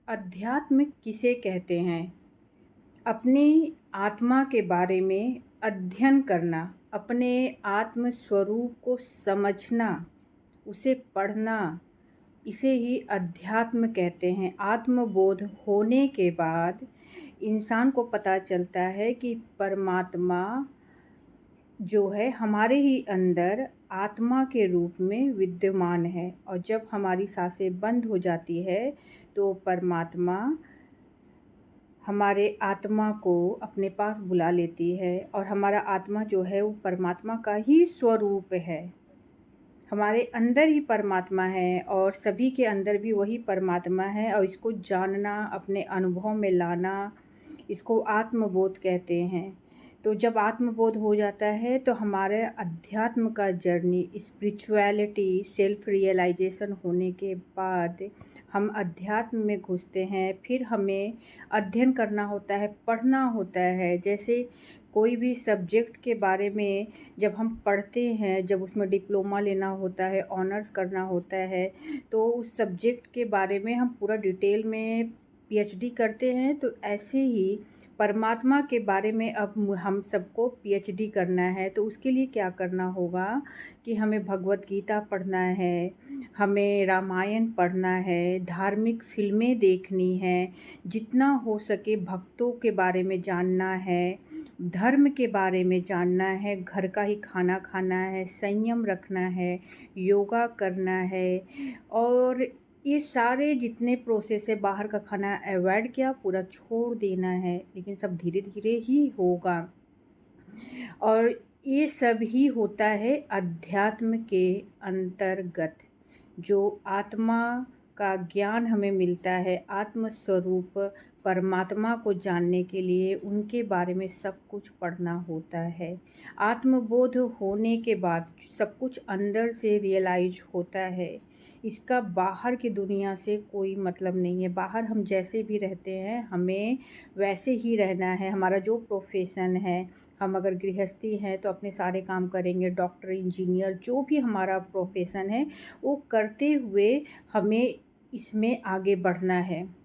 अध्यात्म किसे कहते हैं? अपनी आत्मा के बारे में अध्ययन करना, अपने आत्म स्वरूप को समझना, उसे पढ़ना, इसे ही अध्यात्म कहते हैं। आत्मबोध होने के बाद इंसान को पता चलता है कि परमात्मा जो है हमारे ही अंदर आत्मा के रूप में विद्यमान है, और जब हमारी सांसें बंद हो जाती है तो परमात्मा हमारे आत्मा को अपने पास बुला लेती है, और हमारा आत्मा जो है वो परमात्मा का ही स्वरूप है। हमारे अंदर ही परमात्मा है और सभी के अंदर भी वही परमात्मा है, और इसको जानना, अपने अनुभव में लाना, इसको आत्मबोध कहते हैं। तो जब आत्मबोध हो जाता है तो हमारे अध्यात्म का जर्नी, स्पिरिचुअलिटी, सेल्फ रियलाइजेशन होने के बाद हम अध्यात्म में घुसते हैं। फिर हमें अध्ययन करना होता है, पढ़ना होता है। जैसे कोई भी सब्जेक्ट के बारे में जब हम पढ़ते हैं, जब उसमें डिप्लोमा लेना होता है, ऑनर्स करना होता है, तो उस सब्जेक्ट के बारे में हम पूरा डिटेल में पीएचडी करते हैं। तो ऐसे ही परमात्मा के बारे में अब हम सबको पीएचडी करना है। तो उसके लिए क्या करना होगा कि हमें भगवत गीता पढ़ना है, हमें रामायण पढ़ना है, धार्मिक फ़िल्में देखनी हैं, जितना हो सके भक्तों के बारे में जानना है, धर्म के बारे में जानना है, घर का ही खाना खाना है, संयम रखना है, योगा करना है, और ये सारे जितने प्रोसेस है, बाहर का खाना अवॉइड किया, पूरा छोड़ देना है। लेकिन सब धीरे-धीरे ही होगा, और ये सब ही होता है अध्यात्म के अंतर्गत। जो आत्मा का ज्ञान हमें मिलता है, आत्म स्वरूप परमात्मा को जानने के लिए उनके बारे में सब कुछ पढ़ना होता है। आत्मबोध होने के बाद सब कुछ अंदर से रियलाइज होता है। इसका बाहर की दुनिया से कोई मतलब नहीं है। बाहर हम जैसे भी रहते हैं, हमें वैसे ही रहना है। हमारा जो प्रोफेशन है, हम अगर गृहस्थी हैं तो अपने सारे काम करेंगे, डॉक्टर, इंजीनियर, जो भी हमारा प्रोफेशन है वो करते हुए हमें इसमें आगे बढ़ना है।